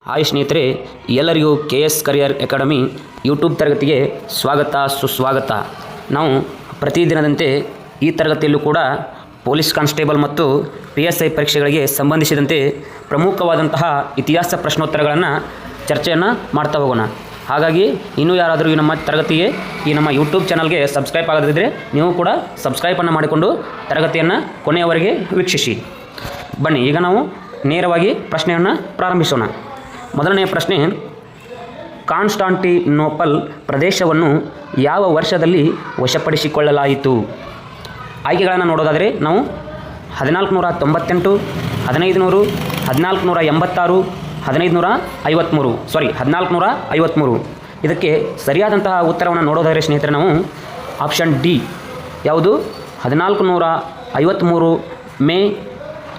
Hi ಸ್ನೇಹಿತರೆ, ಎಲ್ಲರಿಗೂ KS career academy YouTube ತರಗತಿಗೆ ಸ್ವಾಗತ ಸುಸ್ವಾಗತ. ನಾವು ಪ್ರತಿದಿನದಂತೆ ಈ ತರಗತಿಯಲ್ಲೂ ಕೂಡ ಪೊಲೀಸ್ ಕಾನ್ಸ್ಟೇಬಲ್ ಮತ್ತು PSI ಪರೀಕ್ಷೆಗಳಿಗೆ ಸಂಬಂಧಿಸಿದಂತೆ ಪ್ರಮುಖವಾದಂತಹ ಇತಿಹಾಸ ಪ್ರಶ್ನೋತ್ತರಗಳನ್ನು ಚರ್ಚೆಯನ್ನು ಮಾಡ್ತಾ ಹೋಗೋಣ. ಹಾಗಾಗಿ ಇನ್ನೂ ಯಾರಾದರೂ ಈ ನಮ್ಮ ತರಗತಿಗೆ ಈ ನಮ್ಮ ಯೂಟ್ಯೂಬ್ ಚಾನಲ್ಗೆ ಸಬ್ಸ್ಕ್ರೈಬ್ ಆಗದಿದ್ದರೆ ನೀವು ಕೂಡ ಸಬ್ಸ್ಕ್ರೈಬನ್ನು ಮಾಡಿಕೊಂಡು ತರಗತಿಯನ್ನು ಕೊನೆಯವರೆಗೆ ವೀಕ್ಷಿಸಿ. ಬನ್ನಿ, ಈಗ ನಾವು ನೇರವಾಗಿ ಪ್ರಶ್ನೆಯನ್ನು ಪ್ರಾರಂಭಿಸೋಣ. ಮೊದಲನೆಯ ಪ್ರಶ್ನೆ, ಕಾನ್ಸ್ಟಾಂಟಿನೋಪಲ್ ಪ್ರದೇಶವನ್ನು ಯಾವ ವರ್ಷದಲ್ಲಿ ವಶಪಡಿಸಿಕೊಳ್ಳಲಾಯಿತು? ಆಯ್ಕೆಗಳನ್ನು ನೋಡೋದಾದರೆ ನಾವು 1498, 1500, 1486, 1453. ಇದಕ್ಕೆ ಸರಿಯಾದಂತಹ ಉತ್ತರವನ್ನು ನೋಡೋದಾದರೆ ಸ್ನೇಹಿತರೆ ನಾವು ಆಪ್ಷನ್ ಡಿ ಯಾವುದು 1453 ಮೇ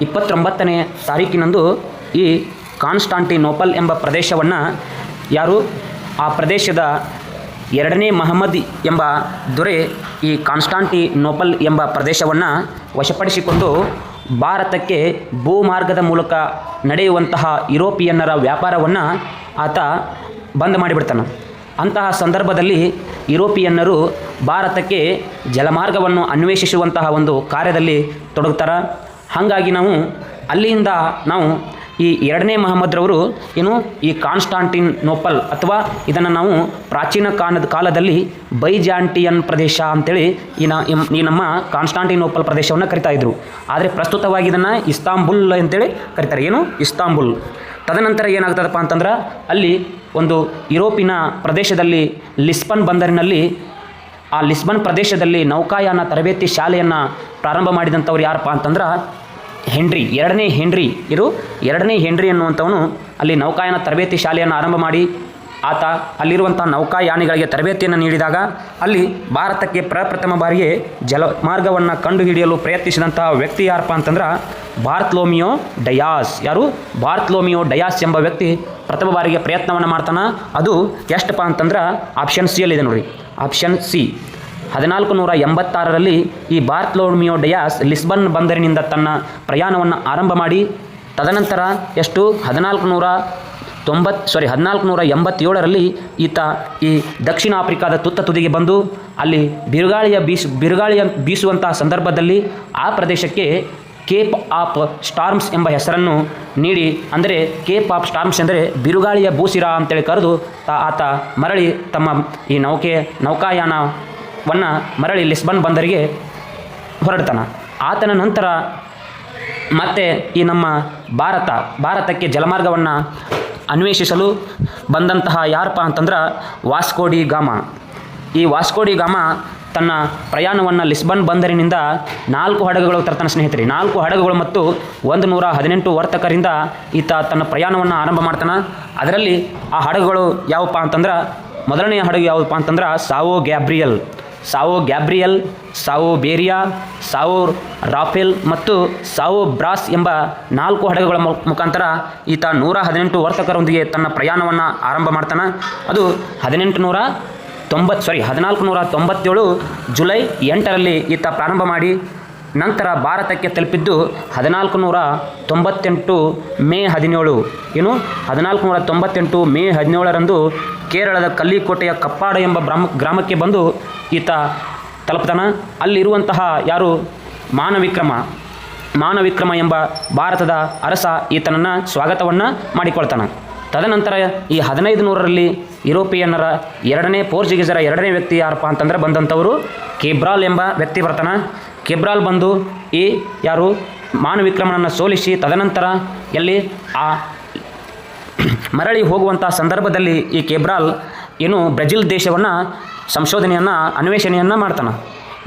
29ನೇ ತಾರೀಕಿನಂದು ಈ ಕಾನ್ಸ್ಟಾಂಟಿನೋಪಲ್ ಎಂಬ ಪ್ರದೇಶವನ್ನು ಯಾರು ಆ ಪ್ರದೇಶದ ಎರಡನೇ ಮಹಮ್ಮದ್ ಎಂಬ ದೊರೆ ಈ ಕಾನ್ಸ್ಟಾಂಟಿನೋಪಲ್ ಎಂಬ ಪ್ರದೇಶವನ್ನು ವಶಪಡಿಸಿಕೊಂಡು ಭಾರತಕ್ಕೆ ಭೂಮಾರ್ಗದ ಮೂಲಕ ನಡೆಯುವಂತಹ ಯುರೋಪಿಯನ್ನರ ವ್ಯಾಪಾರವನ್ನು ಆತ ಬಂದ್ ಮಾಡಿಬಿಡ್ತಾನೆ. ಅಂತಹ ಸಂದರ್ಭದಲ್ಲಿ ಯುರೋಪಿಯನ್ನರು ಭಾರತಕ್ಕೆ ಜಲಮಾರ್ಗವನ್ನು ಅನ್ವೇಷಿಸುವಂತಹ ಒಂದು ಕಾರ್ಯದಲ್ಲಿ ತೊಡಗುತ್ತಾರೆ. ಹಾಗಾಗಿ ಅಲ್ಲಿಂದ ನಾವು ಈ ಎರಡನೇ ಮಹಮ್ಮದ್ರವರು ಈ ಕಾನ್ಸ್ಟಾಂಟಿನೋಪಲ್ ಅಥವಾ ಇದನ್ನು ನಾವು ಪ್ರಾಚೀನ ಕಾಲದಲ್ಲಿ ಬೈಜಾಂಟಿಯನ್ ಪ್ರದೇಶ ಅಂತೇಳಿ ಈ ನಮ್ಮ ಕಾನ್ಸ್ಟಾಂಟಿನೋಪಲ್ ಪ್ರದೇಶವನ್ನು ಕರಿತಾ ಇದ್ರು. ಆದರೆ ಪ್ರಸ್ತುತವಾಗಿ ಇದನ್ನು ಇಸ್ತಾಂಬುಲ್ ಅಂತೇಳಿ ಕರೀತಾರೆ. ಇಸ್ತಾಂಬುಲ್. ತದನಂತರ ಏನಾಗ್ತದಪ್ಪ ಅಂತಂದ್ರೆ ಅಲ್ಲಿ ಒಂದು ಯುರೋಪಿನ ಪ್ರದೇಶದಲ್ಲಿ ಲಿಸ್ಬನ್ ಬಂದರಿನಲ್ಲಿ ಆ ಲಿಸ್ಬನ್ ಪ್ರದೇಶದಲ್ಲಿ ನೌಕಾಯಾನ ತರಬೇತಿ ಶಾಲೆಯನ್ನು ಪ್ರಾರಂಭ ಮಾಡಿದಂಥವ್ರು ಯಾರಪ್ಪ ಅಂತಂದ್ರೆ ಎರಡನೇ ಹೆನ್ರಿ ಅನ್ನುವಂಥವನು ಅಲ್ಲಿ ನೌಕಾಯಾನ ತರಬೇತಿ ಶಾಲೆಯನ್ನು ಆರಂಭ ಮಾಡಿ ಆತ ಅಲ್ಲಿರುವಂಥ ನೌಕಾಯಾನಿಗಳಿಗೆ ತರಬೇತಿಯನ್ನು ನೀಡಿದಾಗ ಅಲ್ಲಿ ಭಾರತಕ್ಕೆ ಪ್ರಪ್ರಥಮ ಬಾರಿಗೆ ಜಲಮಾರ್ಗವನ್ನು ಕಂಡುಹಿಡಿಯಲು ಪ್ರಯತ್ನಿಸಿದಂತಹ ವ್ಯಕ್ತಿ ಯಾರಪ್ಪ ಅಂತಂದ್ರೆ ಬಾರ್ತಲೋಮಿಯೋ ಡಯಾಸ್ ಎಂಬ ವ್ಯಕ್ತಿ ಪ್ರಥಮ ಬಾರಿಗೆ ಪ್ರಯತ್ನವನ್ನು ಮಾಡ್ತಾನೆ. ಅದು ಎಷ್ಟಪ್ಪ ಅಂತಂದ್ರೆ ಆಪ್ಷನ್ ಸಿ ಅಲ್ಲಿದೆ ನೋಡಿರಿ. ಆಪ್ಷನ್ ಸಿ 1486ರಲ್ಲಿ ಈ ಬಾರ್ತಲೋಮಿಯೋ ಡಯಾಸ್ ಲಿಸ್ಬನ್ ಬಂದರಿನಿಂದ ತನ್ನ ಪ್ರಯಾಣವನ್ನು ಆರಂಭ ಮಾಡಿ ತದನಂತರ 1487ರಲ್ಲಿ ಈತ ಈ ದಕ್ಷಿಣ ಆಫ್ರಿಕಾದ ತುದಿಗೆ ಬಂದು ಅಲ್ಲಿ ಬಿರುಗಾಳಿಯ ಬೀಸುವಂತಹ ಸಂದರ್ಭದಲ್ಲಿ ಆ ಪ್ರದೇಶಕ್ಕೆ ಕೇಪ್ ಆಫ್ ಸ್ಟಾರ್ಮ್ಸ್ ಎಂಬ ಹೆಸರನ್ನು ನೀಡಿ, ಅಂದರೆ ಕೇಪ್ ಆಫ್ ಸ್ಟಾರ್ಮ್ಸ್ ಅಂದರೆ ಬಿರುಗಾಳಿಯ ಬೂಸಿರ ಅಂತೇಳಿ ಕರೆದು ಆತ ಮರಳಿ ತಮ್ಮ ಈ ನೌಕಾಯಾನವನ್ನು ಮರಳಿ ಲಿಸ್ಬನ್ ಬಂದರಿಗೆ ಹೊರಡ್ತಾನೆ. ಆತನ ನಂತರ ಮತ್ತೆ ಈ ನಮ್ಮ ಭಾರತಕ್ಕೆ ಜಲಮಾರ್ಗವನ್ನು ಅನ್ವೇಷಿಸಲು ಬಂದಂತಹ ಯಾರಪ್ಪ ಅಂತಂದ್ರೆ ವಾಸ್ಕೋಡಿ ಗಾಮ. ಈ ವಾಸ್ಕೋಡಿ ಗಾಮ ತನ್ನ ಪ್ರಯಾಣವನ್ನು ಲಿಸ್ಬನ್ ಬಂದರಿನಿಂದ 4 ಹಡಗುಗಳು ತರ್ತಾನೆ ಸ್ನೇಹಿತರೆ. 4 ಹಡಗುಗಳು ಮತ್ತು 118 ವರ್ತಕರಿಂದ ಈತ ತನ್ನ ಪ್ರಯಾಣವನ್ನು ಆರಂಭ ಮಾಡ್ತಾನೆ. ಅದರಲ್ಲಿ ಆ ಹಡಗುಗಳು ಯಾವಪ್ಪ ಅಂತಂದ್ರೆ ಮೊದಲನೆಯ ಹಡಗು ಯಾವುದಪ್ಪ ಅಂತಂದ್ರೆ ಸಾವೋ ಗ್ಯಾಬ್ರಿಯಲ್, ಸಾವೋ ಬೇರಿಯಾ, ಸಾವೋ ರಾಫೆಲ್ ಮತ್ತು ಸಾವೋ ಬ್ರಾಸ್ ಎಂಬ 4 ಹಡಗುಗಳ ಮುಖಾಂತರ ಈತ 118 ವರ್ತಕರೊಂದಿಗೆ ತನ್ನ ಪ್ರಯಾಣವನ್ನು ಆರಂಭ ಮಾಡ್ತಾನೆ. ಅದು 1497 ಜುಲೈ 8ರಲ್ಲಿ ಈತ ಪ್ರಾರಂಭ ಮಾಡಿ ನಂತರ ಭಾರತಕ್ಕೆ ತಲುಪಿದ್ದು 1498 ಮೇ 17ರಂದು ಕೇರಳದ ಕಲ್ಲಿಕೋಟೆಯ ಕಪ್ಪಾಡ ಎಂಬ ಗ್ರಾಮಕ್ಕೆ ಬಂದು ಈತ ತಲುಪ್ತಾನೆ. ಅಲ್ಲಿರುವಂತಹ ಯಾರು ಮಾನವಿಕ್ರಮ ಎಂಬ ಭಾರತದ ಅರಸ ಈತನನ್ನು ಸ್ವಾಗತವನ್ನು ಮಾಡಿಕೊಳ್ತಾನೆ. ತದನಂತರ ಈ 1500ರಲ್ಲಿ ಯುರೋಪಿಯನ್ನರ ಪೋರ್ಚುಗೀಸರ ಎರಡನೇ ವ್ಯಕ್ತಿ ಯಾರಪ್ಪ ಅಂತಂದ್ರೆ ಬಂದಂಥವರು ಕೇಬ್ರಾಲ್ ಎಂಬ ವ್ಯಕ್ತಿ ಬರ್ತಾನೆ. ಕೇಬ್ರಾಲ್ ಬಂದು ಈ ಯಾರು ಮಾನವಿಕ್ರಮನನ್ನು ಸೋಲಿಸಿ ತದನಂತರ ಆ ಮರಳಿ ಹೋಗುವಂಥ ಸಂದರ್ಭದಲ್ಲಿ ಈ ಕೇಬ್ರಾಲ್ ಬ್ರೆಜಿಲ್ ದೇಶವನ್ನು ಅನ್ವೇಷಣೆಯನ್ನು ಮಾಡ್ತಾನೆ.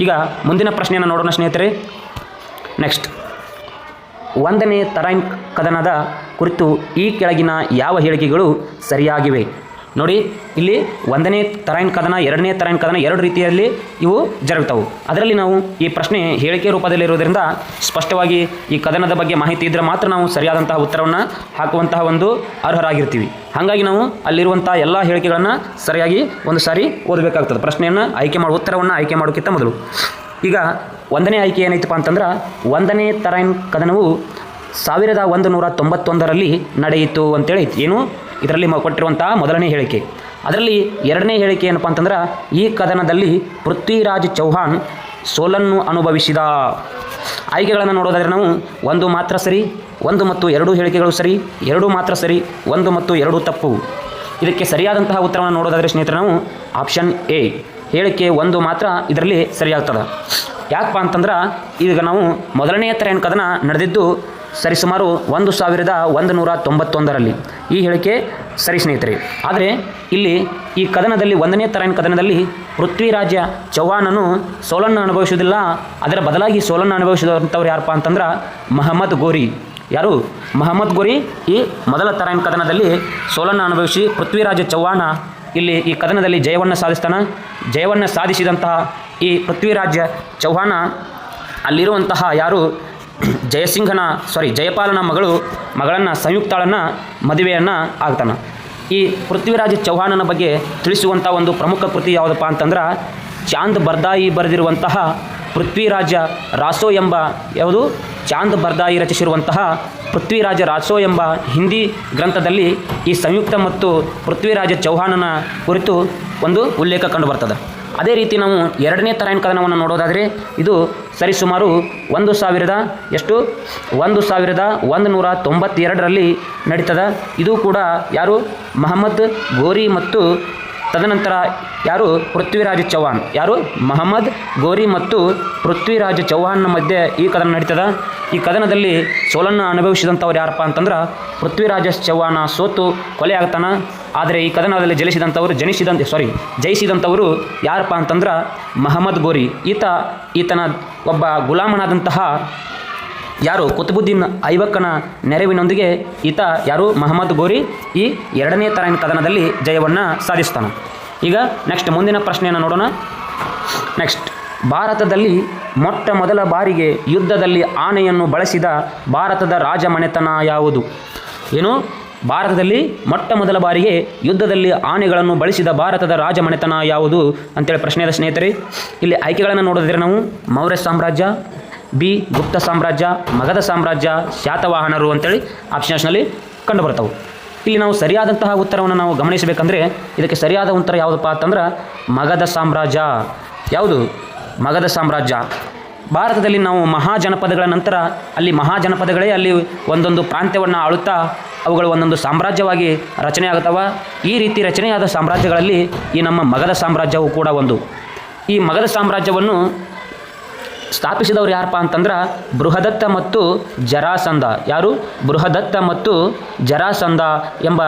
ಈಗ ಮುಂದಿನ ಪ್ರಶ್ನೆಯನ್ನು ನೋಡೋಣ ಸ್ನೇಹಿತರೆ. ನೆಕ್ಸ್ಟ್, 1ನೇ ತರೈನ್ ಕದನದ ಕುರಿತು ಈ ಕೆಳಗಿನ ಯಾವ ಹೇಳಿಕೆಗಳು ಸರಿಯಾಗಿವೆ? ನೋಡಿ, ಇಲ್ಲಿ 1ನೇ ತರೈನ್ ಕದನ 2ನೇ ತರೈನ್ ಕದನ 2 ರೀತಿಯಲ್ಲಿ ಇವು ಜರುಗ್ತವೆ. ಅದರಲ್ಲಿ ನಾವು ಈ ಪ್ರಶ್ನೆ ಹೇಳಿಕೆ ರೂಪದಲ್ಲಿರುವುದರಿಂದ ಸ್ಪಷ್ಟವಾಗಿ ಈ ಕದನದ ಬಗ್ಗೆ ಮಾಹಿತಿ ಇದ್ದರೆ ಮಾತ್ರ ನಾವು ಸರಿಯಾದಂತಹ ಉತ್ತರವನ್ನು ಹಾಕುವಂತಹ ಒಂದು ಅರ್ಹರಾಗಿರ್ತೀವಿ. ಹಾಗಾಗಿ ನಾವು ಅಲ್ಲಿರುವಂಥ ಎಲ್ಲ ಹೇಳಿಕೆಗಳನ್ನು ಸರಿಯಾಗಿ ಒಂದು ಸಾರಿ ಓದಬೇಕಾಗ್ತದೆ. ಪ್ರಶ್ನೆಯನ್ನು ಉತ್ತರವನ್ನು ಆಯ್ಕೆ ಮಾಡೋಕ್ಕಿಂತ ಮೊದಲು ಈಗ 1ನೇ ಆಯ್ಕೆ ಏನೈತಪ್ಪ ಅಂತಂದ್ರೆ 1ನೇ ತರೈನ್ ಕದನವು 1191ರಲ್ಲಿ ನಡೆಯಿತು ಅಂತೇಳಿ ಇದರಲ್ಲಿ ಕೊಟ್ಟಿರುವಂತಹ ಮೊದಲನೇ ಹೇಳಿಕೆ. ಅದರಲ್ಲಿ ಎರಡನೇ ಹೇಳಿಕೆ ಏನಪ್ಪ ಅಂತಂದ್ರೆ, ಈ ಕದನದಲ್ಲಿ ಪೃಥ್ವಿರಾಜ್ ಚೌಹಾಣ್ ಸೋಲನ್ನು ಅನುಭವಿಸಿದ. ಆಯ್ಕೆಗಳನ್ನು ನೋಡೋದಾದರೆ ನಾವು 1 ಮಾತ್ರ ಸರಿ, 1 ಮತ್ತು 2 ಹೇಳಿಕೆಗಳು ಸರಿ, 2 ಮಾತ್ರ ಸರಿ, 1 ಮತ್ತು 2 ತಪ್ಪು. ಇದಕ್ಕೆ ಸರಿಯಾದಂತಹ ಉತ್ತರವನ್ನು ನೋಡೋದಾದರೆ ಸ್ನೇಹಿತರೆ ನಾವು ಆಪ್ಷನ್ ಎ ಹೇಳಿಕೆ 1 ಮಾತ್ರ ಇದರಲ್ಲಿ ಸರಿಯಾಗ್ತದೆ. ಯಾಕಪ್ಪ ಅಂತಂದ್ರೆ ಈಗ ನಾವು ಮೊದಲನೆಯ ತರಾಯಿನ್ ಕದನ ನಡೆದಿದ್ದು ಸರಿಸುಮಾರು 1191ರಲ್ಲಿ. ಈ ಹೇಳಿಕೆ ಸರಿ ಸ್ನೇಹಿತರೆ. ಆದರೆ ಇಲ್ಲಿ ಈ ಕದನದಲ್ಲಿ 1ನೇ ತರಾಯಿನ್ ಕದನದಲ್ಲಿ ಪೃಥ್ವಿರಾಜ ಚೌಹಾಣನು ಸೋಲನ್ನು ಅನುಭವಿಸುವುದಿಲ್ಲ, ಅದರ ಬದಲಾಗಿ ಸೋಲನ್ನು ಅನುಭವಿಸಿದಂಥವ್ರು ಯಾರಪ್ಪ ಅಂತಂದ್ರೆ ಮಹಮ್ಮದ್ ಗೋರಿ. ಯಾರು? ಮಹಮ್ಮದ್ ಗೋರಿ ಈ ಮೊದಲ ತರಾಯಿನ್ ಕದನದಲ್ಲಿ ಸೋಲನ್ನು ಅನುಭವಿಸಿ ಪೃಥ್ವಿರಾಜ ಚೌಹಾಣ ಇಲ್ಲಿ ಈ ಕದನದಲ್ಲಿ ಜಯವನ್ನು ಸಾಧಿಸ್ತಾನೆ. ಜಯವನ್ನು ಸಾಧಿಸಿದಂತಹ ಈ ಪೃಥ್ವಿರಾಜ ಚೌಹಾಣ ಅಲ್ಲಿರುವಂತಹ ಯಾರು ಜಯಪಾಲನ ಮಗಳನ್ನು ಸಂಯುಕ್ತಾಳನ್ನು ಮದುವೆಯನ್ನು ಆಗ್ತಾನೆ. ಈ ಪೃಥ್ವಿರಾಜ ಚೌಹಾಣನ ಬಗ್ಗೆ ತಿಳಿಸುವಂಥ ಒಂದು ಪ್ರಮುಖ ಕೃತಿ ಯಾವುದಪ್ಪ ಅಂತಂದ್ರೆ ಚಾಂದ್ ಬರ್ದಾಯಿ ಬರೆದಿರುವಂತಹ ಪೃಥ್ವಿರಾಜ ರಾಸೋ ಎಂಬ ಚಾಂದ್ ಬರ್ದಾಯಿ ರಚಿಸಿರುವಂತಹ ಪೃಥ್ವಿರಾಜ ರಾಸೋ ಎಂಬ ಹಿಂದಿ ಗ್ರಂಥದಲ್ಲಿ ಈ ಸಂಯುಕ್ತ ಮತ್ತು ಪೃಥ್ವಿರಾಜ ಚೌಹಾಣನ ಕುರಿತು ಒಂದು ಉಲ್ಲೇಖ ಕಂಡುಬರ್ತದೆ. ಅದೇ ರೀತಿ ನಾವು 2ನೇ ತರಾಯಿನ್ ಕದನವನ್ನು ನೋಡೋದಾದರೆ ಇದು ಸರಿಸುಮಾರು 1192ರಲ್ಲಿ ನಡೀತದೆ. ಇದು ಕೂಡ ಯಾರು? ಮಹಮ್ಮದ್ ಗೋರಿ ಮತ್ತು ತದನಂತರ ಯಾರು? ಪೃಥ್ವಿರಾಜ ಚೌಹಾಣ್. ಯಾರು? ಮಹಮ್ಮದ್ ಗೋರಿ ಮತ್ತು ಪೃಥ್ವಿರಾಜ ಚೌಹಾಣ್ನ ಮಧ್ಯೆ ಈ ಕದನ ನಡೀತದೆ. ಈ ಕದನದಲ್ಲಿ ಸೋಲನ್ನು ಅನುಭವಿಸಿದಂಥವ್ರು ಯಾರಪ್ಪ ಅಂತಂದ್ರೆ ಪೃಥ್ವಿರಾಜ ಚೌಹಾಣ ಸೋತು ಕೊಲೆ ಆಗ್ತಾನೆ. ಆದರೆ ಈ ಕದನದಲ್ಲಿ ಜಯಿಸಿದಂಥವರು ಯಾರಪ್ಪ ಅಂತಂದ್ರೆ ಮಹಮ್ಮದ್ ಗೋರಿ. ಈತನ ಒಬ್ಬ ಗುಲಾಮನಾದಂತಹ ಯಾರು? ಕುತುಬುದ್ದೀನ್ ಐಬಕ್ಕನ ನೆರವಿನೊಂದಿಗೆ ಈತ ಯಾರು? ಮಹಮ್ಮದ್ ಗೋರಿ ಈ 2ನೇ ತರಾಯಿನ್ ಕದನದಲ್ಲಿ ಜಯವನ್ನು ಸಾಧಿಸ್ತಾನೆ. ಈಗ ನೆಕ್ಸ್ಟ್ ಮುಂದಿನ ಪ್ರಶ್ನೆಯನ್ನು ನೋಡೋಣ. ನೆಕ್ಸ್ಟ್, ಭಾರತದಲ್ಲಿ ಮೊಟ್ಟ ಮೊದಲ ಬಾರಿಗೆ ಯುದ್ಧದಲ್ಲಿ ಆನೆಯನ್ನು ಬಳಸಿದ ಭಾರತದ ರಾಜಮನೆತನ ಯಾವುದು? ಏನು? ಭಾರತದಲ್ಲಿ ಮೊಟ್ಟ ಮೊದಲ ಬಾರಿಗೆ ಯುದ್ಧದಲ್ಲಿ ಆನೆಗಳನ್ನು ಬಳಸಿದ ಭಾರತದ ರಾಜಮನೆತನ ಯಾವುದು ಅಂತೇಳಿ ಪ್ರಶ್ನೆ ಇದೆ ಸ್ನೇಹಿತರೆ. ಇಲ್ಲಿ ಆಯ್ಕೆಗಳನ್ನು ನೋಡಿದ್ರೆ ನಾವು ಮೌರ್ಯ ಸಾಮ್ರಾಜ್ಯ, ಬಿ ಗುಪ್ತ ಸಾಮ್ರಾಜ್ಯ, ಮಗಧ ಸಾಮ್ರಾಜ್ಯ, ಶಾತವಾಹನರು ಅಂತೇಳಿ ಆಪ್ಷನ್ಸ್ನಲ್ಲಿ ಕಂಡುಬರ್ತವೆ. ಇಲ್ಲಿ ನಾವು ಸರಿಯಾದಂತಹ ಉತ್ತರವನ್ನು ನಾವು ಗಮನಿಸಬೇಕಂದ್ರೆ ಇದಕ್ಕೆ ಸರಿಯಾದ ಉತ್ತರ ಯಾವುದಪ್ಪ ಅಂತಂದ್ರೆ ಮಗಧ ಸಾಮ್ರಾಜ್ಯ. ಯಾವುದು? ಮಗಧ ಸಾಮ್ರಾಜ್ಯ. ಭಾರತದಲ್ಲಿ ನಾವು ಮಹಾಜನಪದಗಳ ನಂತರ ಅಲ್ಲಿ ಮಹಾಜನಪದಗಳೇ ಅಲ್ಲಿ ಒಂದೊಂದು ಪ್ರಾಂತ್ಯವನ್ನು ಆಳುತ್ತಾ ಅವುಗಳು ಒಂದೊಂದು ಸಾಮ್ರಾಜ್ಯವಾಗಿ ರಚನೆ ಆಗುತ್ತವೆ. ಈ ರೀತಿ ರಚನೆಯಾದ ಸಾಮ್ರಾಜ್ಯಗಳಲ್ಲಿ ಈ ನಮ್ಮ ಮಗಧ ಸಾಮ್ರಾಜ್ಯವು ಕೂಡ ಒಂದು. ಈ ಮಗಧ ಸಾಮ್ರಾಜ್ಯವನ್ನು ಸ್ಥಾಪಿಸಿದವರು ಯಾರಪ್ಪ ಅಂತಂದ್ರೆ ಬೃಹದತ್ತ ಮತ್ತು ಜರಾಸಂಧ. ಯಾರು? ಬೃಹದತ್ತ ಮತ್ತು ಜರಾಸಂಧ ಎಂಬ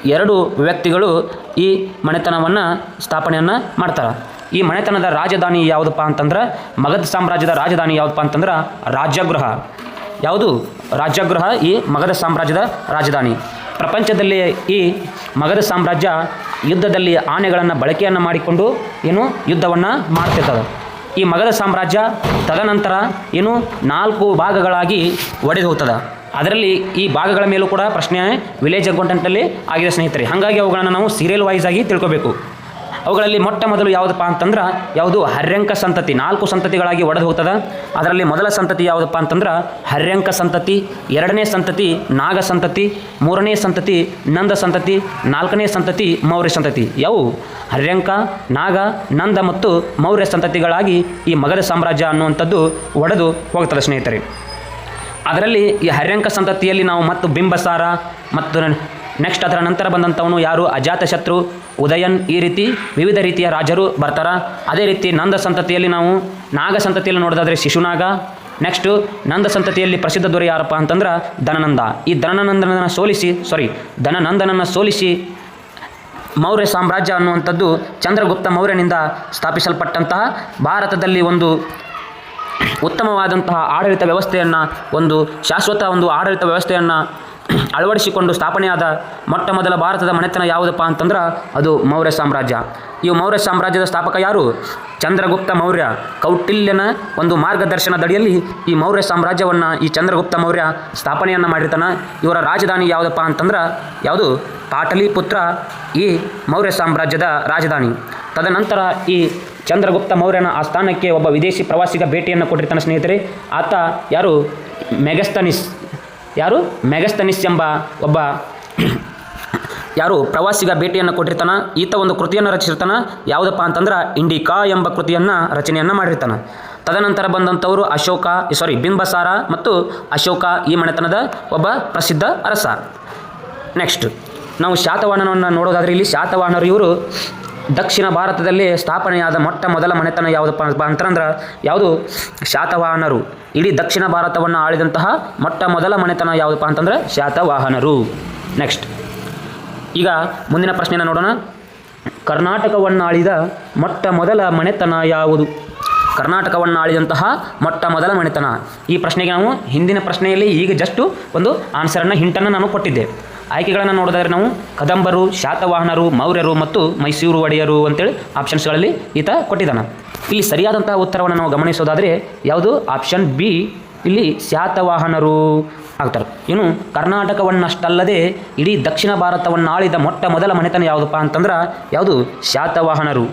2 ವ್ಯಕ್ತಿಗಳು ಈ ಮನೆತನವನ್ನು ಸ್ಥಾಪನೆಯನ್ನು ಮಾಡ್ತಾರೆ. ಈ ಮನೆತನದ ರಾಜಧಾನಿ ಯಾವುದಪ್ಪ ಅಂತಂದ್ರೆ ಮಗಧ ಸಾಮ್ರಾಜ್ಯದ ರಾಜಧಾನಿ ಯಾವುದಪ್ಪ ಅಂತಂದ್ರೆ ರಾಜಗೃಹ. ಯಾವುದು? ರಾಜಗೃಹ ಈ ಮಗಧ ಸಾಮ್ರಾಜ್ಯದ ರಾಜಧಾನಿ. ಪ್ರಪಂಚದಲ್ಲಿ ಈ ಮಗಧ ಸಾಮ್ರಾಜ್ಯ ಯುದ್ಧದಲ್ಲಿ ಆನೆಗಳನ್ನು ಬಳಕೆಯನ್ನು ಮಾಡಿಕೊಂಡು ಯುದ್ಧವನ್ನು ಮಾಡ್ತಿರ್ತದೆ. ಈ ಮಗಧ ಸಾಮ್ರಾಜ್ಯ ತದನಂತರ 4 ಭಾಗಗಳಾಗಿ ಒಡೆದು ಹೋಗ್ತದೆ. ಅದರಲ್ಲಿ ಈ ಭಾಗಗಳ ಮೇಲೂ ಕೂಡ ಪ್ರಶ್ನೆ ವಿಲೇಜ್ ಕಂಟೆಂಟಲ್ಲಿ ಆಗಿದೆ ಸ್ನೇಹಿತರೆ. ಹಾಗಾಗಿ ಅವುಗಳನ್ನು ನಾವು ಸೀರಿಯಲ್ ವೈಸ್ ಆಗಿ ತಿಳ್ಕೋಬೇಕು. ಅವುಗಳಲ್ಲಿ ಮೊಟ್ಟ ಮೊದಲು ಯಾವುದಪ್ಪ ಅಂತಂದ್ರೆ ಹರ್ಯಂಕ ಸಂತತಿ. 4 ಸಂತತಿಗಳಾಗಿ ಒಡೆದು ಹೋಗ್ತದೆ. ಅದರಲ್ಲಿ ಮೊದಲ ಸಂತತಿ ಯಾವುದಪ್ಪ ಅಂತಂದ್ರೆ ಹರ್ಯಂಕ ಸಂತತಿ, 2ನೇ ಸಂತತಿ ನಾಗ ಸಂತತಿ, 3ನೇ ಸಂತತಿ ನಂದ ಸಂತತಿ, 4ನೇ ಸಂತತಿ ಮೌರ್ಯ ಸಂತತಿ. ಯಾವುವು? ಹರ್ಯಂಕ, ನಾಗ, ನಂದ ಮತ್ತು ಮೌರ್ಯ ಸಂತತಿಗಳಾಗಿ ಈ ಮಗಧ ಸಾಮ್ರಾಜ್ಯ ಅನ್ನುವಂಥದ್ದು ಒಡೆದು ಹೋಗ್ತದೆ ಸ್ನೇಹಿತರೆ. ಅದರಲ್ಲಿ ಈ ಹರ್ಯಂಕ ಸಂತತಿಯಲ್ಲಿ ನಾವು ಮತ್ತು ಬಿಂಬಸಾರ ಮತ್ತು ನೆಕ್ಸ್ಟ್ ಅದರ ನಂತರ ಬಂದಂಥವನು ಯಾರು? ಅಜಾತಶತ್ರು, ಉದಯನ್, ಈ ರೀತಿ ವಿವಿಧ ರೀತಿಯ ರಾಜರು ಬರ್ತಾರೆ. ಅದೇ ರೀತಿ ನಂದ ಸಂತತಿಯಲ್ಲಿ ನಾವು ನಾಗ ಸಂತತಿಯಲ್ಲಿ ನೋಡೋದಾದರೆ ಶಿಶುನಾಗ. ನೆಕ್ಸ್ಟು ನಂದ ಸಂತತಿಯಲ್ಲಿ ಪ್ರಸಿದ್ಧ ದೊರೆ ಯಾರಪ್ಪ ಅಂತಂದ್ರೆ ಧನನಂದ. ಈ ಧನನಂದನನ್ನು ಸೋಲಿಸಿ ಮೌರ್ಯ ಸಾಮ್ರಾಜ್ಯ ಅನ್ನುವಂಥದ್ದು ಚಂದ್ರಗುಪ್ತ ಮೌರ್ಯನಿಂದ ಸ್ಥಾಪಿಸಲ್ಪಟ್ಟಂತಹ ಭಾರತದಲ್ಲಿ ಒಂದು ಉತ್ತಮವಾದಂತಹ ಆಡಳಿತ ವ್ಯವಸ್ಥೆಯನ್ನು, ಒಂದು ಶಾಶ್ವತ ಒಂದು ಆಡಳಿತ ವ್ಯವಸ್ಥೆಯನ್ನು ಅಳವಡಿಸಿಕೊಂಡು ಸ್ಥಾಪನೆಯಾದ ಮೊಟ್ಟ ಮೊದಲ ಭಾರತದ ಮನೆತನ ಯಾವುದಪ್ಪ ಅಂತಂದ್ರೆ ಅದು ಮೌರ್ಯ ಸಾಮ್ರಾಜ್ಯ. ಈ ಮೌರ್ಯ ಸಾಮ್ರಾಜ್ಯದ ಸ್ಥಾಪಕ ಯಾರು? ಚಂದ್ರಗುಪ್ತ ಮೌರ್ಯ. ಕೌಟಿಲ್ಯನ ಒಂದು ಮಾರ್ಗದರ್ಶನದಡಿಯಲ್ಲಿ ಈ ಮೌರ್ಯ ಸಾಮ್ರಾಜ್ಯವನ್ನು ಈ ಚಂದ್ರಗುಪ್ತ ಮೌರ್ಯ ಸ್ಥಾಪನೆಯನ್ನು ಮಾಡಿರ್ತಾನೆ. ಇವರ ರಾಜಧಾನಿ ಯಾವುದಪ್ಪ ಅಂತಂದ್ರೆ ಯಾವುದು? ಪಾಟಲಿಪುತ್ರ ಈ ಮೌರ್ಯ ಸಾಮ್ರಾಜ್ಯದ ರಾಜಧಾನಿ. ತದನಂತರ ಈ ಚಂದ್ರಗುಪ್ತ ಮೌರ್ಯನ ಆ ಸ್ಥಾನಕ್ಕೆ ಒಬ್ಬ ವಿದೇಶಿ ಪ್ರವಾಸಿಗ ಭೇಟಿಯನ್ನು ಕೊಟ್ಟಿರ್ತಾನೆ ಸ್ನೇಹಿತರೆ. ಆತ ಯಾರು? ಮೆಗಸ್ತನಿಸ್ ಎಂಬ ಒಬ್ಬ ಯಾರು ಪ್ರವಾಸಿಗ ಭೇಟಿಯನ್ನು ಕೊಟ್ಟಿರ್ತಾನೆ ಈತ ಒಂದು ಕೃತಿಯನ್ನು ರಚಿಸಿರ್ತಾನೆ. ಯಾವುದಪ್ಪ ಅಂತಂದ್ರೆ ಇಂಡಿಕಾ ಎಂಬ ಕೃತಿಯನ್ನು ರಚನೆಯನ್ನು ಮಾಡಿರ್ತಾನೆ. ತದನಂತರ ಬಂದಂಥವರು ಬಿಂಬಸಾರ ಮತ್ತು ಅಶೋಕ ಈ ಮನೆತನದ ಒಬ್ಬ ಪ್ರಸಿದ್ಧ ಅರಸ. ನೆಕ್ಸ್ಟ್ ನಾವು ಶಾತವಾಹನವನ್ನು ನೋಡೋದಾದರೆ ಇಲ್ಲಿ ಶಾತವಾಹನರು ಇವರು ದಕ್ಷಿಣ ಭಾರತದಲ್ಲಿ ಸ್ಥಾಪನೆಯಾದ ಮೊಟ್ಟ ಮೊದಲ ಮನೆತನ ಯಾವುದಪ್ಪ ಅಂತಂದ್ರೆ ಯಾವುದು ಶಾತವಾಹನರು. ಇಡೀ ದಕ್ಷಿಣ ಭಾರತವನ್ನು ಆಳಿದಂತಹ ಮೊಟ್ಟ ಮೊದಲ ಮನೆತನ ಯಾವುದಪ್ಪ ಅಂತಂದ್ರೆ ಶಾತವಾಹನರು. ನೆಕ್ಸ್ಟ್ ಈಗ ಮುಂದಿನ ಪ್ರಶ್ನೆಯನ್ನು ನೋಡೋಣ. ಕರ್ನಾಟಕವನ್ನು ಆಳಿದ ಮೊಟ್ಟ ಮೊದಲ ಮನೆತನ ಯಾವುದು? ಕರ್ನಾಟಕವನ್ನು ಆಳಿದಂತಹ ಮೊಟ್ಟ ಮೊದಲ ಮನೆತನ. ಈ ಪ್ರಶ್ನೆಗೆ ನಾವು ಹಿಂದಿನ ಪ್ರಶ್ನೆಯಲ್ಲಿ ಈಗ ಜಸ್ಟು ಒಂದು ಆನ್ಸರನ್ನು ಹಿಂಟನ್ನು ನಾನು ಕೊಟ್ಟಿದ್ದೆ. ಆಯ್ಕೆಗಳನ್ನು ನೋಡಿದರೆ ನಾವು ಕದಂಬರು, ಶಾತವಾಹನರು, ಮೌರ್ಯರು ಮತ್ತು ಮೈಸೂರು ಒಡೆಯರು ಅಂತೇಳಿ ಆಪ್ಷನ್ಸ್ಗಳಲ್ಲಿ ಈತ ಕೊಟ್ಟಿದ್ದಾನೆ. ಇಲ್ಲಿ ಸರಿಯಾದಂತಹ ಉತ್ತರವನ್ನು ನಾವು ಗಮನಿಸೋದಾದರೆ ಯಾವುದು? ಆಪ್ಷನ್ ಬಿ, ಇಲ್ಲಿ ಶಾತವಾಹನರು ಆಗ್ತಾರೆ. ಇನ್ನು ಕರ್ನಾಟಕವನ್ನಷ್ಟಲ್ಲದೆ ಇಡೀ ದಕ್ಷಿಣ ಭಾರತವನ್ನು ಆಳಿದ ಮೊಟ್ಟ ಮೊದಲ ಮನೆತನ ಯಾವುದಪ್ಪ ಅಂತಂದ್ರೆ ಯಾವುದು? ಶಾತವಾಹನರು.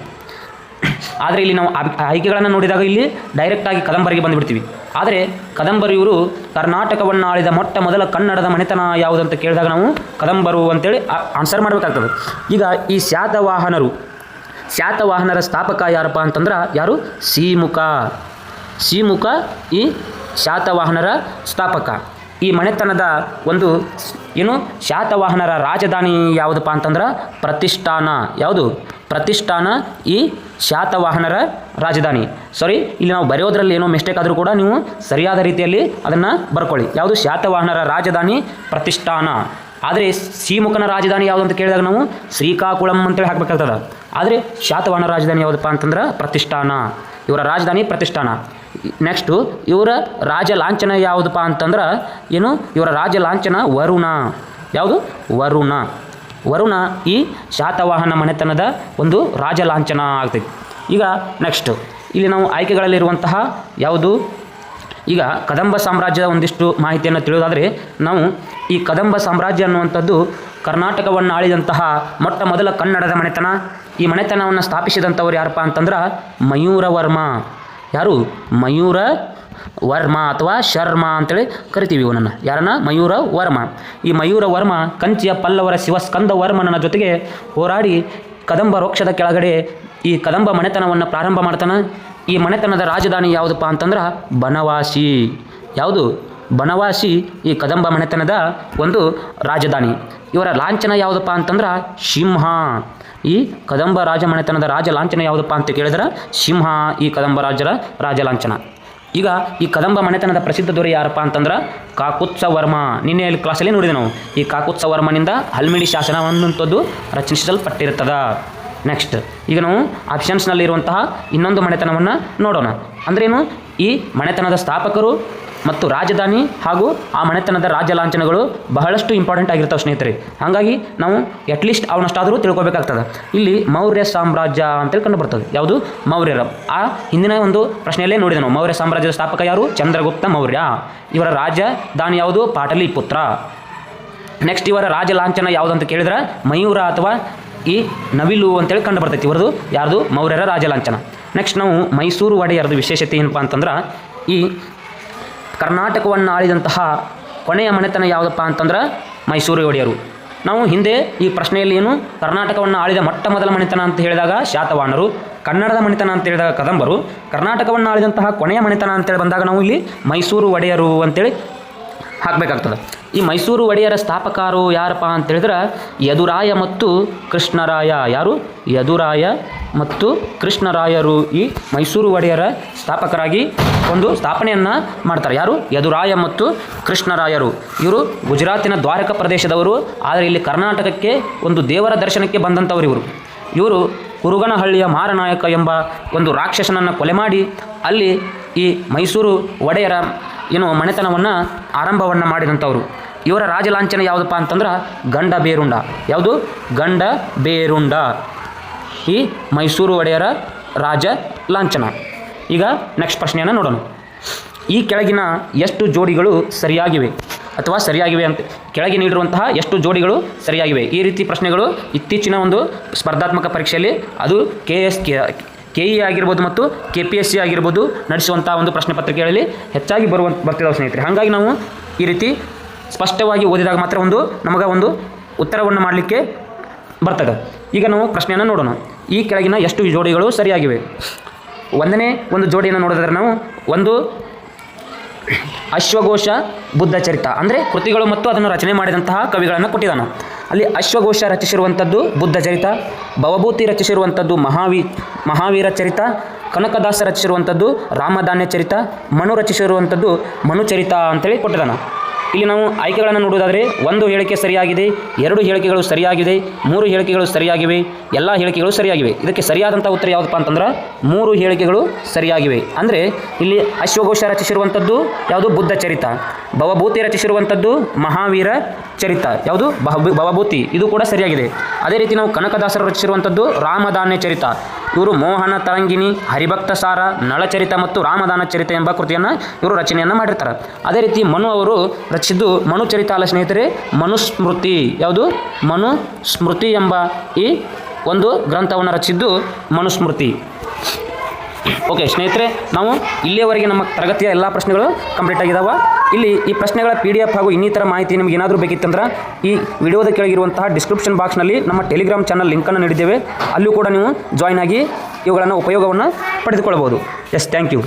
ಆದರೆ ಇಲ್ಲಿ ನಾವು ಆಯ್ಕೆಗಳನ್ನು ನೋಡಿದಾಗ ಇಲ್ಲಿ ಡೈರೆಕ್ಟಾಗಿ ಕದಂಬರಿಗೆ ಬಂದುಬಿಡ್ತೀವಿ. ಆದರೆ ಕದಂಬರು ಇವರು ಕರ್ನಾಟಕವನ್ನು ಆಳಿದ ಮೊಟ್ಟ ಮೊದಲ ಕನ್ನಡದ ಮನೆತನ ಯಾವುದಂತ ಕೇಳಿದಾಗ ನಾವು ಕದಂಬರು ಅಂತೇಳಿ ಆನ್ಸರ್ ಮಾಡಬೇಕಾಗ್ತದೆ. ಈಗ ಈ ಶಾತವಾಹನರ ಸ್ಥಾಪಕ ಯಾರಪ್ಪ ಅಂತಂದ್ರೆ ಯಾರು? ಸಿಮುಖ ಈ ಶಾತವಾಹನರ ಸ್ಥಾಪಕ. ಈ ಮನೆತನದ ಒಂದು ಶಾತವಾಹನರ ರಾಜಧಾನಿ ಯಾವುದಪ್ಪ ಅಂತಂದ್ರೆ ಪ್ರತಿಷ್ಠಾನ. ಯಾವುದು? ಪ್ರತಿಷ್ಠಾನ ಈ ಶಾತವಾಹನರ ರಾಜಧಾನಿ. ಇಲ್ಲಿ ನಾವು ಬರೆಯೋದ್ರಲ್ಲಿ ಏನೋ ಮಿಸ್ಟೇಕ್ ಆದರೂ ಕೂಡ ನೀವು ಸರಿಯಾದ ರೀತಿಯಲ್ಲಿ ಅದನ್ನು ಬರ್ಕೊಳ್ಳಿ. ಯಾವುದು? ಶಾತವಾಹನರ ರಾಜಧಾನಿ ಪ್ರತಿಷ್ಠಾನ. ಆದರೆ ಸಿಮುಖನ ರಾಜಧಾನಿ ಯಾವುದು ಅಂತ ಕೇಳಿದಾಗ ನಾವು ಶ್ರೀಕಾಕುಳಂ ಅಂತೇಳಿ ಹಾಕಬೇಕಾಗ್ತದೆ. ಆದರೆ ಶಾತವಾಹನರ ರಾಜಧಾನಿ ಯಾವುದಪ್ಪ ಅಂತಂದ್ರೆ ಪ್ರತಿಷ್ಠಾನ. ಇವರ ರಾಜಧಾನಿ ಪ್ರತಿಷ್ಠಾನ. ನೆಕ್ಸ್ಟು ಇವರ ರಾಜ ಲಾಂಛನ ಯಾವುದಪ್ಪ ಅಂತಂದ್ರೆ ಇವರ ರಾಜ ಲಾಂಛನ ವರುಣ. ಯಾವುದು? ವರುಣ ಈ ಶಾತವಾಹನ ಮನೆತನದ ಒಂದು ರಾಜ ಲಾಂಛನ ಆಗ್ತೈತಿ. ಈಗ ನೆಕ್ಸ್ಟ್ ಇಲ್ಲಿ ನಾವು ಆಯ್ಕೆಗಳಲ್ಲಿರುವಂತಹ ಯಾವುದು? ಈಗ ಕದಂಬ ಸಾಮ್ರಾಜ್ಯದ ಒಂದಿಷ್ಟು ಮಾಹಿತಿಯನ್ನು ತಿಳಿಯೋದಾದರೆ ನಾವು ಈ ಕದಂಬ ಸಾಮ್ರಾಜ್ಯ ಅನ್ನುವಂಥದ್ದು ಕರ್ನಾಟಕವನ್ನು ಆಳಿದಂತಹ ಮೊಟ್ಟ ಮೊದಲ ಕನ್ನಡದ ಮನೆತನ. ಈ ಮನೆತನವನ್ನು ಸ್ಥಾಪಿಸಿದಂಥವ್ರು ಯಾರಪ್ಪ ಅಂತಂದ್ರೆ ಮಯೂರವರ್ಮ. ಯಾರು? ಮಯೂರವರ್ಮ ಅಥವಾ ಶರ್ಮ ಅಂತೇಳಿ ಕರಿತೀವಿ ಇವನನ್ನು. ಯಾರನ್ನ? ಮಯೂರವರ್ಮ. ಈ ಮಯೂರವರ್ಮ ಕಂಚಿಯ ಪಲ್ಲವರ ಶಿವಸ್ಕಂದವರ್ಮನ ಜೊತೆಗೆ ಹೋರಾಡಿ ಕದಂಬ ವೃಕ್ಷದ ಕೆಳಗಡೆ ಈ ಕದಂಬ ಮನೆತನವನ್ನು ಪ್ರಾರಂಭ ಮಾಡ್ತಾನೆ. ಈ ಮನೆತನದ ರಾಜಧಾನಿ ಯಾವುದಪ್ಪ ಅಂತಂದ್ರೆ ಬನವಾಸಿ. ಯಾವುದು? ಬನವಾಸಿ ಈ ಕದಂಬ ಮನೆತನದ ಒಂದು ರಾಜಧಾನಿ. ಇವರ ಲಾಂಛನ ಯಾವುದಪ್ಪ ಅಂತಂದ್ರೆ ಸಿಂಹ. ಈ ಕದಂಬ ರಾಜ ಮನೆತನದ ರಾಜ ಲಾಂಛನ ಯಾವುದಪ್ಪ ಅಂತ ಕೇಳಿದ್ರೆ ಸಿಂಹ ಈ ಕದಂಬ ರಾಜರ ರಾಜ ಲಾಂಛನ. ಈಗ ಈ ಕದಂಬ ಮನೆತನದ ಪ್ರಸಿದ್ಧ ದೊರೆ ಯಾರಪ್ಪ ಅಂತಂದ್ರೆ ಕಾಕುತ್ಸವರ್ಮ. ನಿನ್ನೆ ಕ್ಲಾಸಲ್ಲಿ ನೋಡಿದೆ ನಾವು. ಈ ಕಾಕುತ್ಸವರ್ಮನಿಂದ ಹಲ್ಮಿಡಿ ಶಾಸನವನ್ನುಂಥದ್ದು ರಚಿಸಲ್ಪಟ್ಟಿರ್ತದೆ. ನೆಕ್ಸ್ಟ್ ಈಗ ನಾವು ಆಪ್ಷನ್ಸ್ನಲ್ಲಿರುವಂತಹ ಇನ್ನೊಂದು ಮನೆತನವನ್ನು ನೋಡೋಣ. ಅಂದ್ರೇನು? ಈ ಮನೆತನದ ಸ್ಥಾಪಕರು ಮತ್ತು ರಾಜಧಾನಿ ಹಾಗೂ ಆ ಮನೆತನದ ರಾಜ್ಯ ಲಾಂಛನಗಳು ಬಹಳಷ್ಟು ಇಂಪಾರ್ಟೆಂಟ್ ಆಗಿರ್ತಾವೆ ಸ್ನೇಹಿತರೆ. ಹಾಗಾಗಿ ನಾವು ಅಟ್ಲೀಸ್ಟ್ ಅವನಷ್ಟಾದರೂ ತಿಳ್ಕೊಬೇಕಾಗ್ತದೆ. ಇಲ್ಲಿ ಮೌರ್ಯ ಸಾಮ್ರಾಜ್ಯ ಅಂತೇಳಿ ಕಂಡು ಬರ್ತದೆ. ಯಾವುದು? ಮೌರ್ಯರ. ಆ ಹಿಂದಿನ ಒಂದು ಪ್ರಶ್ನೆಯಲ್ಲೇ ನೋಡಿದೆ ನಾವು. ಮೌರ್ಯ ಸಾಮ್ರಾಜ್ಯದ ಸ್ಥಾಪಕ ಯಾರು? ಚಂದ್ರಗುಪ್ತ ಮೌರ್ಯ. ಇವರ ರಾಜಧಾನಿ ಯಾವುದು? ಪಾಟಲಿಪುತ್ರ. ನೆಕ್ಸ್ಟ್ ಇವರ ರಾಜ ಲಾಂಛನ ಯಾವುದಂತ ಕೇಳಿದ್ರೆ ಮಯೂರ ಅಥವಾ ಈ ನವಿಲು ಅಂತೇಳಿ ಕಂಡು ಬರ್ತೈತಿ. ಇವರದು ಯಾರ್ದು? ಮೌರ್ಯರ ರಾಜ ಲಾಂಛನ. ನೆಕ್ಸ್ಟ್ ನಾವು ಮೈಸೂರು ಒಡೆಯರದು ವಿಶೇಷತೆ ಏನಪ್ಪ ಅಂತಂದ್ರೆ ಈ ಕರ್ನಾಟಕವನ್ನು ಆಳಿದಂತಹ ಕೊನೆಯ ಮನೆತನ ಯಾವುದಪ್ಪ ಅಂತಂದ್ರೆ ಮೈಸೂರು ಒಡೆಯರು. ನಾವು ಹಿಂದೆ ಈ ಪ್ರಶ್ನೆಯಲ್ಲಿ ಕರ್ನಾಟಕವನ್ನು ಆಳಿದ ಮೊಟ್ಟ ಮೊದಲ ಮನೆತನ ಅಂತ ಹೇಳಿದಾಗ ಶಾತವಾಹನರು, ಕನ್ನಡದ ಮನೆತನ ಅಂತ ಹೇಳಿದಾಗ ಕದಂಬರು, ಕರ್ನಾಟಕವನ್ನು ಆಳಿದಂತಹ ಕೊನೆಯ ಮನೆತನ ಅಂತೇಳಿ ಬಂದಾಗ ನಾವು ಇಲ್ಲಿ ಮೈಸೂರು ಒಡೆಯರು ಅಂತೇಳಿ ಹಾಕಬೇಕಾಗ್ತದೆ. ಈ ಮೈಸೂರು ಒಡೆಯರ ಸ್ಥಾಪಕರು ಯಾರಪ್ಪ ಅಂತ ಹೇಳಿದ್ರೆ ಯದುರಾಯ ಮತ್ತು ಕೃಷ್ಣರಾಯ. ಯಾರು? ಯದುರಾಯ ಮತ್ತು ಕೃಷ್ಣರಾಯರು ಈ ಮೈಸೂರು ಒಡೆಯರ ಸ್ಥಾಪಕರಾಗಿ ಒಂದು ಸ್ಥಾಪನೆಯನ್ನು ಮಾಡ್ತಾರೆ. ಯಾರು? ಯದುರಾಯ ಮತ್ತು ಕೃಷ್ಣರಾಯರು. ಇವರು ಗುಜರಾತಿನ ದ್ವಾರಕ ಪ್ರದೇಶದವರು. ಆದರೆ ಇಲ್ಲಿ ಕರ್ನಾಟಕಕ್ಕೆ ಒಂದು ದೇವರ ದರ್ಶನಕ್ಕೆ ಬಂದಂಥವ್ರು ಇವರು ಕುರುಗನಹಳ್ಳಿಯ ಮಾರನಾಯಕ ಎಂಬ ಒಂದು ರಾಕ್ಷಸನನ್ನು ಕೊಲೆ ಮಾಡಿ ಅಲ್ಲಿ ಈ ಮೈಸೂರು ಒಡೆಯರ ಮನೆತನವನ್ನು ಆರಂಭವನ್ನು ಮಾಡಿದಂಥವ್ರು. ಇವರ ರಾಜಲಾಂಛನ ಯಾವುದಪ್ಪ ಅಂತಂದ್ರೆ ಗಂಡ ಬೇರುಂಡ. ಯಾವುದು? ಗಂಡ ಬೇರುಂಡ ಈ ಮೈಸೂರು ಒಡೆಯರ ರಾಜ ಲಾಂಛನ. ಈಗ ನೆಕ್ಸ್ಟ್ ಪ್ರಶ್ನೆಯನ್ನು ನೋಡೋಣ. ಈ ಕೆಳಗಿನ ಎಷ್ಟು ಜೋಡಿಗಳು ಸರಿಯಾಗಿವೆ ಅಂತ ಕೆಳಗೆ ನೀಡಿರುವಂತಹ ಎಷ್ಟು ಜೋಡಿಗಳು ಸರಿಯಾಗಿವೆ? ಈ ರೀತಿ ಪ್ರಶ್ನೆಗಳು ಇತ್ತೀಚಿನ ಒಂದು ಸ್ಪರ್ಧಾತ್ಮಕ ಪರೀಕ್ಷೆಯಲ್ಲಿ ಅದು KE ಆಗಿರ್ಬೋದು ಮತ್ತು KPSC ಆಗಿರ್ಬೋದು ನಡೆಸುವಂಥ ಒಂದು ಪ್ರಶ್ನೆ ಪತ್ರಿಕೆಗಳಲ್ಲಿ ಹೆಚ್ಚಾಗಿ ಬರ್ತಿದ್ದಾವೆ ಸ್ನೇಹಿತರೆ. ಹಾಗಾಗಿ ನಾವು ಈ ರೀತಿ ಸ್ಪಷ್ಟವಾಗಿ ಓದಿದಾಗ ಮಾತ್ರ ನಮಗೆ ಒಂದು ಉತ್ತರವನ್ನು ಮಾಡಲಿಕ್ಕೆ ಬರ್ತದೆ. ಈಗ ನಾವು ಪ್ರಶ್ನೆಯನ್ನು ನೋಡೋಣ. ಈ ಕೆಳಗಿನ ಎಷ್ಟು ಜೋಡಿಗಳು ಸರಿಯಾಗಿವೆ? ಒಂದನೇ ಒಂದು ಜೋಡಿಯನ್ನು ನೋಡಿದ್ರೆ ನಾವು ಒಂದು ಅಶ್ವಘೋಷ ಬುದ್ಧ ಚರಿತ ಅಂದರೆ ಕೃತಿಗಳು ಮತ್ತು ಅದನ್ನು ರಚನೆ ಮಾಡಿದಂತಹ ಕವಿಗಳನ್ನು ಕೊಟ್ಟಿದ್ದಾನೆ. ಅಲ್ಲಿ ಅಶ್ವಘೋಷ ರಚಿಸಿರುವಂಥದ್ದು ಬುದ್ಧ ಚರಿತ, ಭವಭೂತಿ ರಚಿಸಿರುವಂಥದ್ದು ಮಹಾವೀರ ಚರಿತ, ಕನಕದಾಸ ರಚಿಸಿರುವಂಥದ್ದು ರಾಮಧಾನ್ಯ ಚರಿತ, ಮನು ರಚಿಸಿರುವಂಥದ್ದು ಮನುಚರಿತ ಅಂತೇಳಿ ಕೊಟ್ಟಿದ್ದಾನೆ. ಇಲ್ಲಿ ನಾವು ಆಯ್ಕೆಗಳನ್ನು ನೋಡುವುದಾದರೆ ಒಂದು ಹೇಳಿಕೆ ಸರಿಯಾಗಿದೆ, 2 ಹೇಳಿಕೆಗಳು ಸರಿಯಾಗಿದೆ, 3 ಹೇಳಿಕೆಗಳು ಸರಿಯಾಗಿವೆ, ಎಲ್ಲ ಹೇಳಿಕೆಗಳು ಸರಿಯಾಗಿವೆ. ಇದಕ್ಕೆ ಸರಿಯಾದಂಥ ಉತ್ತರ ಯಾವುದಪ್ಪ ಅಂತಂದ್ರೆ 3 ಹೇಳಿಕೆಗಳು ಸರಿಯಾಗಿವೆ. ಅಂದರೆ ಇಲ್ಲಿ ಅಶ್ವಘೋಷ ರಚಿಸಿರುವಂಥದ್ದು ಯಾವುದು? ಬುದ್ಧ ಚರಿತ. ಭವಭೂತಿ ರಚಿಸಿರುವಂಥದ್ದು ಮಹಾವೀರ ಚರಿತ ಯಾವುದು? ಭವಭೂತಿ, ಇದು ಕೂಡ ಸರಿಯಾಗಿದೆ. ಅದೇ ರೀತಿ ನಾವು ಕನಕದಾಸರು ರಚಿಸಿರುವಂಥದ್ದು ರಾಮಧಾನ್ಯ ಚರಿತ. ಇವರು ಮೋಹನ ತರಂಗಿಣಿ, ಹರಿಭಕ್ತ ಸಾರ, ನಳಚರಿತ ಮತ್ತು ರಾಮದಾನ ಚರಿತ ಎಂಬ ಕೃತಿಯನ್ನು ಇವರು ರಚನೆಯನ್ನು ಮಾಡಿರ್ತಾರೆ. ಅದೇ ರೀತಿ ಮನು ಅವರು ರಚಿಸಿದ್ದು ಮನುಚರಿತ ಅಲ್ಲ ಸ್ನೇಹಿತರೆ, ಮನುಸ್ಮೃತಿ. ಯಾವುದು? ಮನುಸ್ಮೃತಿ ಎಂಬ ಈ ಒಂದು ಗ್ರಂಥವನ್ನು ರಚಿಸಿದ್ದು ಮನುಸ್ಮೃತಿ. ಓಕೆ ಸ್ನೇಹಿತರೆ, ನಾವು ಇಲ್ಲಿಯವರೆಗೆ ನಮ್ಮ ತರಗತಿಯ ಎಲ್ಲ ಪ್ರಶ್ನೆಗಳು ಕಂಪ್ಲೀಟ್ ಆಗಿದ್ದಾವೆ. ಇಲ್ಲಿ ಈ ಪ್ರಶ್ನೆಗಳ PDF ಹಾಗೂ ಇನ್ನಿತರ ಮಾಹಿತಿ ನಿಮಗೆ ಏನಾದರೂ ಬೇಕಿತ್ತಂದ್ರೆ ಈ ವಿಡಿಯೋದ ಕೆಳಗಿರುವಂತಹ ಡಿಸ್ಕ್ರಿಪ್ಷನ್ ಬಾಕ್ಸ್ನಲ್ಲಿ ನಮ್ಮ ಟೆಲಿಗ್ರಾಮ್ ಚಾನಲ್ ಲಿಂಕನ್ನು ನೀಡಿದ್ದೇವೆ. ಅಲ್ಲೂ ಕೂಡ ನೀವು ಜಾಯ್ನ್ ಆಗಿ ಇವುಗಳನ್ನು ಉಪಯೋಗವನ್ನು ಪಡೆದುಕೊಳ್ಳಬಹುದು. Yes, thank you.